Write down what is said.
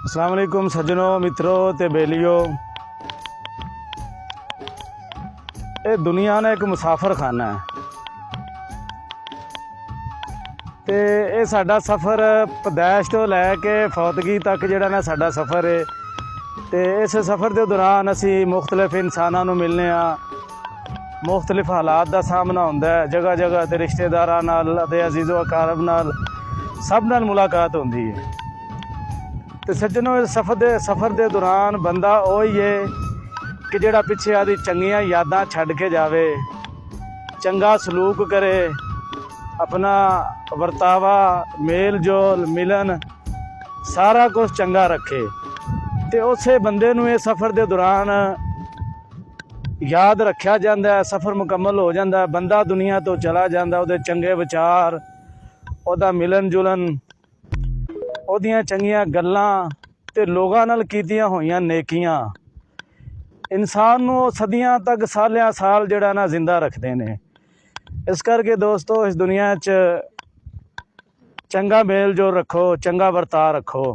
अस्सलाम वालेकुम सज्जनों, मित्रों ते बेलियो। ये दुनिया ने एक मुसाफर खाना है ते ये साडा सफ़र पैदाइश तो लैके फौतगी तक जिहड़ा ना साडा सफ़र है। ते इस सफ़र के दौरान असी मुख्तलिफ इंसानों नूं मिलने मुख्तलिफ हालात का सामना होंदा है। जगह जगह ते रिश्तेदारां नाल ते अजीज़ो अकारब नाल सब नाल मुलाकात होंदी है। तो सज्जनों, इस सफ़र के दौरान बंदा वही है कि जिहड़ा पिछे आदि चंगियां यादां छड्ड के जावे, चंगा सलूक करे, अपना वरतावा मेल जोल मिलन सारा कुछ चंगा रखे। तो उस बंदे नूं इस सफ़र के दौरान याद रखा जाता है। सफ़र मुकम्मल हो जाता है, बंदा दुनिया तो चला जाता, उहदे चंगे विचार, उहदा मिलन जुलन, उहदियां चंगियां गल्लां ते लोगां नाल कीतियां होईयां नेकियां इंसान नूं सदियां तक सालियां साल जिहड़ा ना जिंदा रखते हैं। इस करके दोस्तों, इस दुनिया च चंगा मेल जोल रखो, चंगा वर्ताव रखो।